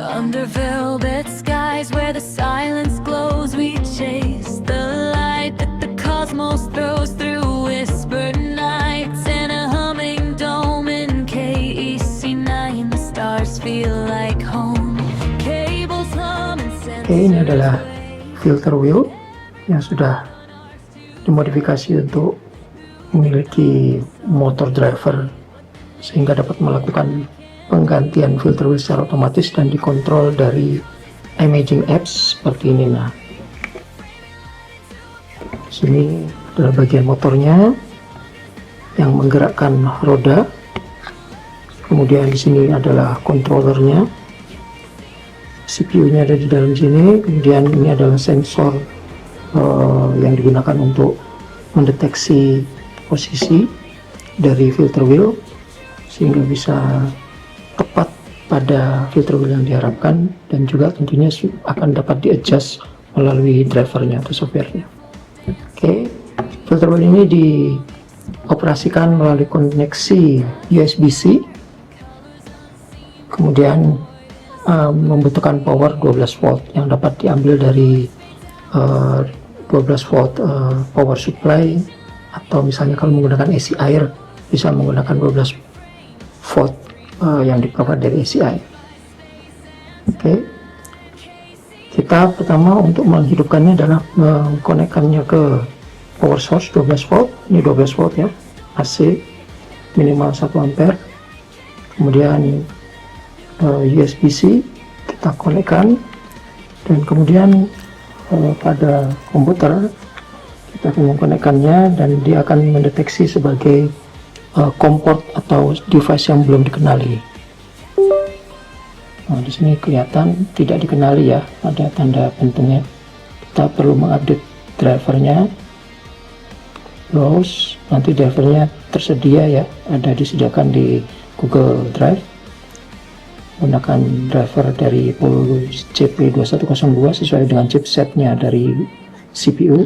Under velvet skies where the silence glows, we chase the light that the cosmos throws through whispered nights and a humming dome in KEC9. The stars feel like home. Cables hum and Oke, ini adalah filter wheel yang sudah dimodifikasi untuk memiliki motor driver sehingga dapat melakukan penggantian filter wheel secara otomatis dan dikontrol dari imaging apps seperti ini. Nah, sini adalah bagian motornya yang menggerakkan roda. Kemudian di sini adalah controllernya, CPU-nya ada di dalam sini. Kemudian ini adalah sensor yang digunakan untuk mendeteksi posisi dari filter wheel sehingga bisa tepat pada filter wheel yang diharapkan, dan juga tentunya akan dapat di-adjust melalui drivernya atau softwarenya. Oke, filter wheel ini dioperasikan melalui koneksi USB-C, kemudian membutuhkan power 12 volt yang dapat diambil dari 12 volt power supply, atau misalnya kalau menggunakan AC air bisa menggunakan 12 volt yang diprovide dari ACI. Oke, kita pertama untuk menghidupkannya adalah mengkonekkannya ke power source 12 volt. Ini 12 volt ya, AC minimal 1 ampere. Kemudian USB-C kita konekkan, dan kemudian pada komputer kita akan mengkonekkannya, dan dia akan mendeteksi sebagai COM port atau device yang belum dikenali. Nah, di sini kelihatan tidak dikenali ya, ada tanda pentingnya. Kita perlu mengupdate drivernya. Terus nanti drivernya tersedia ya, ada disediakan di Google Drive. Gunakan driver dari CP2102 sesuai dengan chipsetnya dari CPU.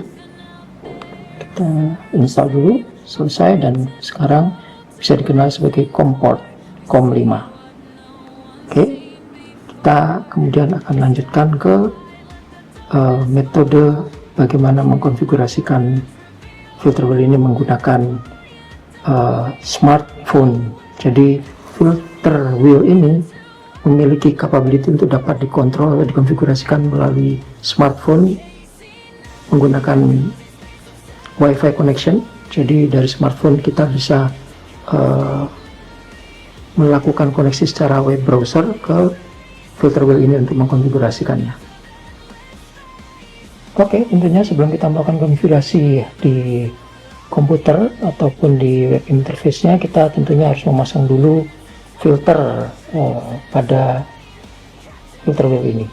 Kita install dulu, selesai, dan sekarang bisa dikenal sebagai COM port COM5. Oke, kita kemudian akan lanjutkan ke metode bagaimana mengkonfigurasikan filter wheel ini menggunakan smartphone. Jadi filter wheel ini memiliki capability untuk dapat dikontrol atau dikonfigurasikan melalui smartphone menggunakan Wi-Fi connection. Jadi dari smartphone kita bisa melakukan koneksi secara web browser ke filter wheel ini untuk mengkonfigurasikannya. Oke, tentunya sebelum kita melakukan konfigurasi di komputer ataupun di web interface-nya, kita tentunya harus memasang dulu filter pada filter wheel ini.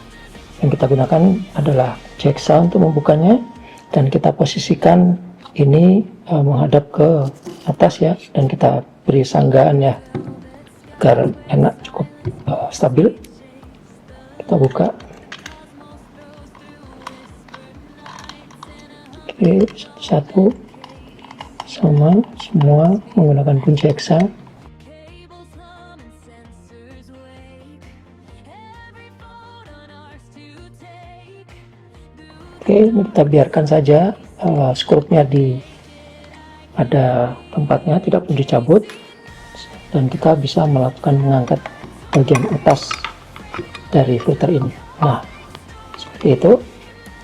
Yang kita gunakan adalah JAXA untuk membukanya, dan kita posisikan ini menghadap ke atas ya, dan kita beri sanggaan ya agar enak, cukup stabil. Kita buka. Oke, satu sama semua menggunakan kunci hexa. Oke, ini kita biarkan saja skrupnya pada tempatnya, tidak perlu dicabut, dan kita bisa melakukan mengangkat bagian atas dari filter ini. Nah, seperti itu.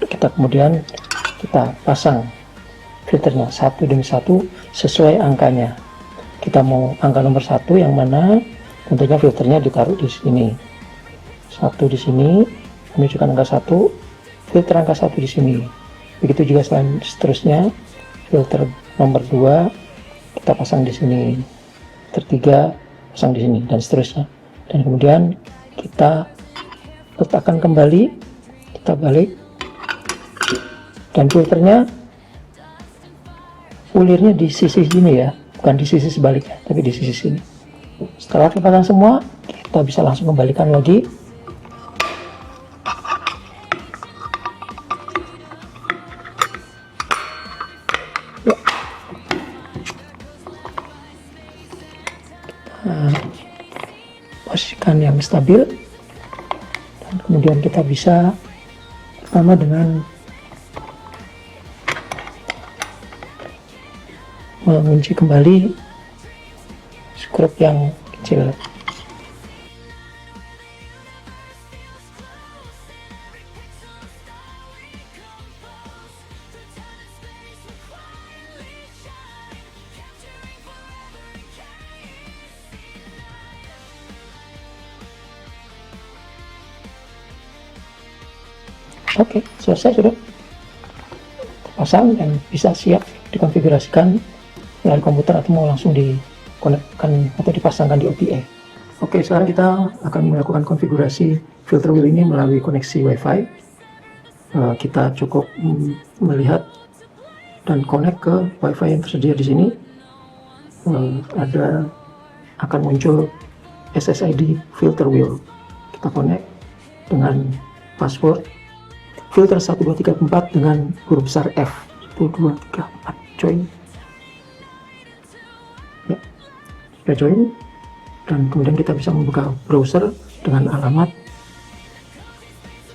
Kita kemudian pasang filternya satu demi satu sesuai angkanya. Kita mau angka nomor 1 yang mana, tentunya filternya ditaruh di sini. 1 di sini, menunjukkan angka 1, filter angka 1 di sini. Begitu juga seterusnya, filter nomor 2 kita pasang di sini, filter 3 pasang di sini, dan seterusnya. Dan kemudian kita letakkan kembali, kita balik, dan filternya ulirnya di sisi sini ya, bukan di sisi sebaliknya, tapi di sisi sini. Setelah terpasang semua, kita bisa langsung kembalikan lagi. Posisikan yang stabil, kemudian kita bisa pertama dengan mengunci kembali skrup yang kecil. Oke, selesai, sudah terpasang dan bisa siap dikonfigurasikan melalui komputer atau mau langsung dikonekkan atau dipasangkan di OTA. Oke, sekarang kita akan melakukan konfigurasi filter wheel ini melalui koneksi WiFi. Kita cukup melihat dan connect ke WiFi yang tersedia di sini. Akan muncul SSID filter wheel. Kita connect dengan password filter 1234 dengan huruf besar F. 1234 join. Ya, sudah join, dan kemudian kita bisa membuka browser dengan alamat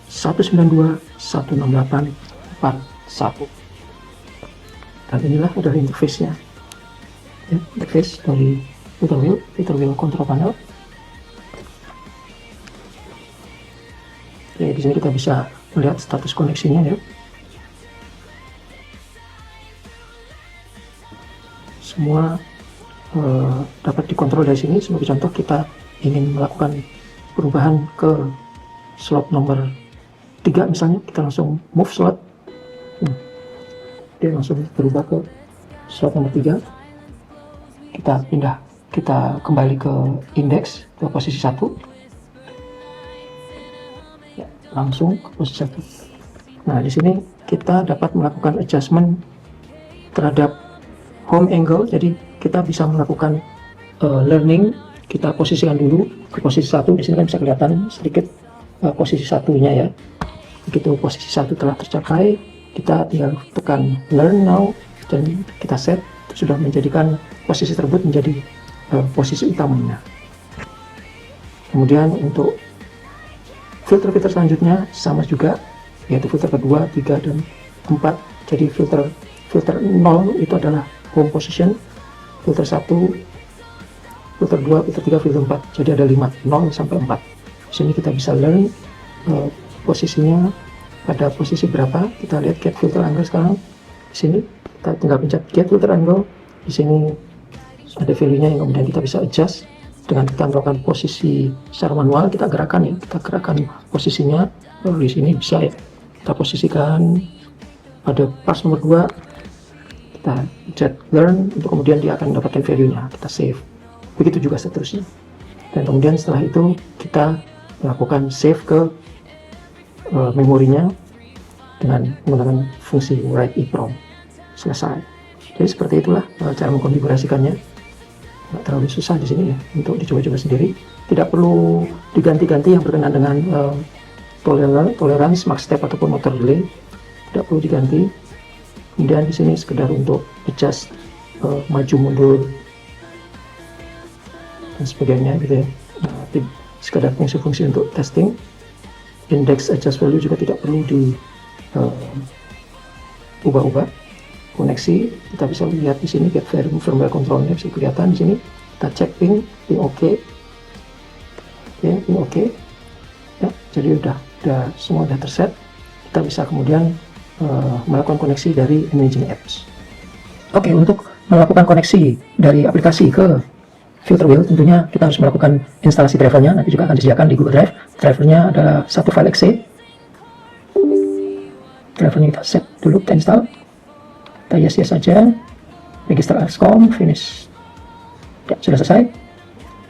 192.168.41. Dan inilah adalah interface-nya. Ya, interface dari filter wheel control panel. Oke, di sini kita bisa melihat status koneksinya ya. Semua dapat dikontrol dari sini. Sebagai contoh, kita ingin melakukan perubahan ke slot nomor 3 misalnya, kita langsung move slot. Dia langsung berubah ke slot nomor 3. Kita pindah, kita kembali ke index, ke posisi 1. Langsung ke posisi 1. Nah, di sini kita dapat melakukan adjustment terhadap home angle. Jadi kita bisa melakukan learning. Kita posisikan dulu ke posisi 1. Di sini kan bisa kelihatan sedikit posisi satunya ya. Begitu posisi 1 telah tercapai, kita tinggal tekan learn now dan kita set. Sudah menjadikan posisi tersebut menjadi posisi utamanya. Kemudian untuk filter-filter selanjutnya sama juga, yaitu filter kedua, 3, dan 4. Jadi filter 0 itu adalah home position, filter 1, filter 2, filter 3, filter 4. Jadi ada 5, 0 sampai 4. Di sini kita bisa learn posisinya pada posisi berapa. Kita lihat get filter angle sekarang. Di sini kita tinggal pencet get filter angle. Di sini ada value-nya yang kemudian kita bisa adjust. Dengan kita melakukan posisi secara manual, kita gerakan posisinya. Lalu di sini bisa ya, kita posisikan pada pas nomor 2, kita pencet learn untuk kemudian dia akan mendapatkan value-nya, kita save. Begitu juga seterusnya. Dan kemudian setelah itu kita melakukan save ke memorinya dengan menggunakan fungsi write EEPROM. Selesai. Jadi seperti itulah cara mengkonfigurasikannya. Nggak terlalu susah di sini ya untuk dicoba-coba sendiri. Tidak perlu diganti-ganti yang berkenaan dengan tolerance, max step ataupun motor delay. Tidak perlu diganti. Kemudian di sini sekedar untuk adjust maju mundur dan sebagainya gitu ya. Nah, sekedar fungsi-fungsi untuk testing. Index adjust value juga tidak perlu diubah-ubah. Koneksi kita bisa lihat di sini, get firmware controlnya bisa kelihatan di sini. Kita cek ping oke, ya, ping oke. Ya, jadi udah semua udah terset. Kita bisa kemudian melakukan koneksi dari Imaging Apps. Oke, untuk melakukan koneksi dari aplikasi ke filter wheel, tentunya kita harus melakukan instalasi drivernya. Nanti juga akan disediakan di Google Drive. Drivernya adalah satu file exe. Drivernya kita set dulu, kita install. Kita yes saja, register as com, finish. Ya, sudah selesai.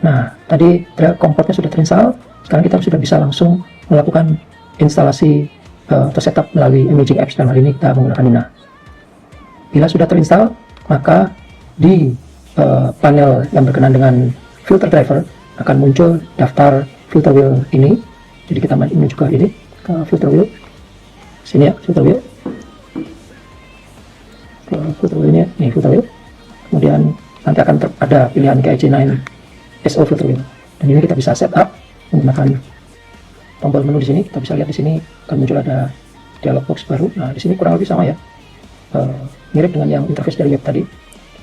Nah, tadi komportnya sudah terinstall. Sekarang kita sudah bisa langsung melakukan instalasi atau setup melalui Imaging Apps. Dalam hal ini kita menggunakan Nina. Bila sudah terinstall, maka di panel yang berkenaan dengan filter driver akan muncul daftar filter wheel ini. Jadi kita menuju ke ini, ke filter wheel. Sini ya, filter wheel. Filter wheel ini filter wheel. Kemudian nanti akan ada pilihan KIC9 SO filter wheel. Dan ini kita bisa setup menggunakan tombol menu di sini. Kita bisa lihat di sini akan muncul ada dialog box baru. Nah, di sini kurang lebih sama ya, mirip dengan yang interface dari web tadi.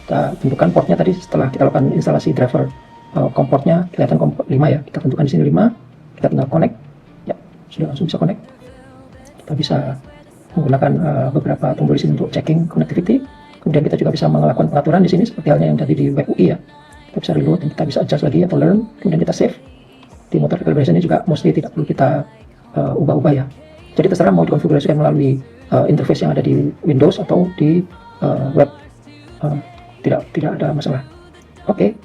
Kita tentukan portnya tadi setelah kita lakukan instalasi driver COM portnya, kelihatan COM 5 ya. Kita tentukan di sini 5, kita tinggal connect. Ya, sudah langsung bisa connect. Kita bisa menggunakan beberapa tombol di sini untuk checking connectivity. Kemudian kita juga bisa melakukan pengaturan di sini seperti halnya yang tadi di web UI ya. Kita bisa reload dan kita bisa adjust lagi atau learn, kemudian kita save. Di motor calibration ini juga mostly tidak perlu kita ubah-ubah ya. Jadi terserah mau dikonfigurasikan melalui interface yang ada di Windows atau di web, tidak ada masalah. Oke,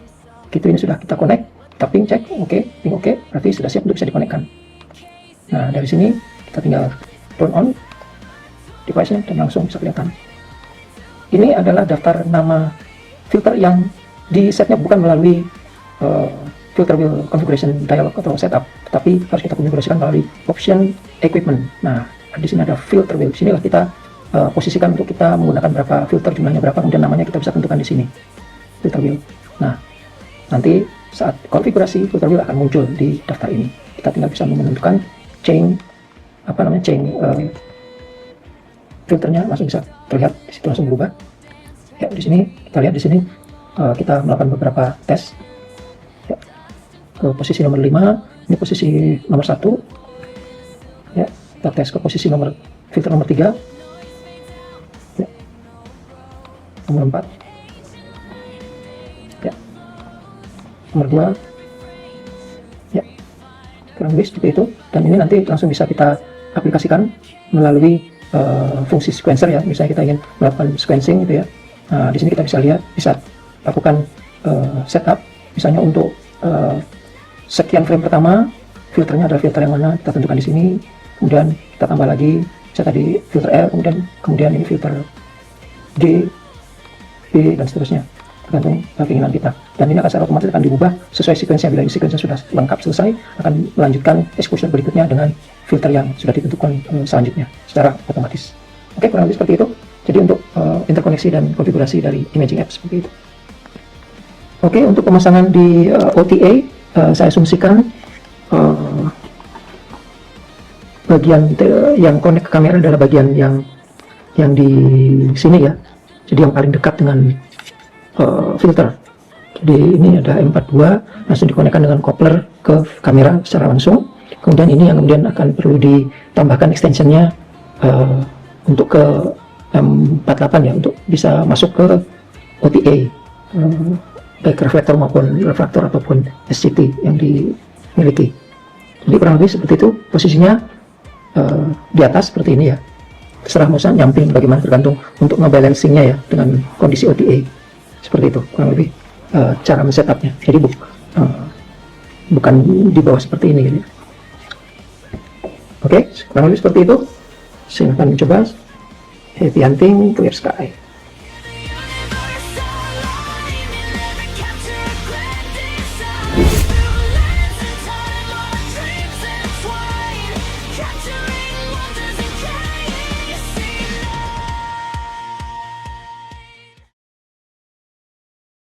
gitu, ini sudah kita connect, kita ping cek, ping oke, berarti sudah siap untuk bisa dikonekkan. Nah, dari sini kita tinggal turn on device-nya dan langsung bisa kelihatan. Ini adalah daftar nama filter yang di setnya bukan melalui filter wheel configuration dialog atau setup, tapi harus kita konfigurasikan melalui option equipment. Nah, di sini ada filter wheel. Sinilah kita posisikan untuk kita menggunakan berapa filter, jumlahnya berapa, kemudian namanya kita bisa tentukan di sini, filter wheel. Nah, nanti saat konfigurasi filter wheel akan muncul di daftar ini. Kita tinggal bisa menentukan chain filternya, langsung bisa terlihat di situ, langsung berubah. Ya, di sini kita lihat di sini kita melakukan beberapa tes. Ya, ke posisi nomor 5, ini posisi nomor 1. Ya, kita tes ke posisi filter nomor 3. Ya, nomor 4. Ya, nomor 2. Ya, kurang lebih seperti itu. Dan ini nanti langsung bisa kita aplikasikan melalui fungsi sequencer ya. Misalnya kita ingin melakukan sequencing gitu ya. Nah, di sini kita bisa lihat, bisa lakukan setup. Misalnya untuk sekian frame pertama, filternya adalah filter yang mana, kita tentukan di sini. Kemudian kita tambah lagi, saya tadi filter R, kemudian ini filter G, B, dan seterusnya, tergantung keinginan kita. Dan ini akan secara otomatis akan diubah sesuai sequence-nya. Bila sequence sudah lengkap selesai, akan melanjutkan execution berikutnya dengan filter yang sudah ditentukan selanjutnya secara otomatis. Oke, kurang lebih seperti itu. Jadi untuk interkoneksi dan konfigurasi dari imaging app seperti itu. Oke, untuk pemasangan di OTA, saya asumsikan bagian yang connect ke kamera adalah bagian yang di sini ya. Jadi yang paling dekat dengan filter. Jadi ini ada M42 langsung dikonekkan dengan coupler ke kamera secara langsung. Kemudian ini yang kemudian akan perlu ditambahkan extensionnya untuk ke M48 ya, untuk bisa masuk ke OTA, baik reflektor maupun refraktor ataupun SCT yang dimiliki. Jadi kurang lebih seperti itu posisinya, di atas seperti ini ya. Terserah mau nyamping bagaimana, tergantung untuk ngebalancingnya ya dengan kondisi OTA. Seperti itu kurang lebih cara men-setupnya. Jadi bukan di bawah seperti ini gitu. Oke, kurang lebih seperti itu. Silahkan mencoba. Happy hunting, clear sky.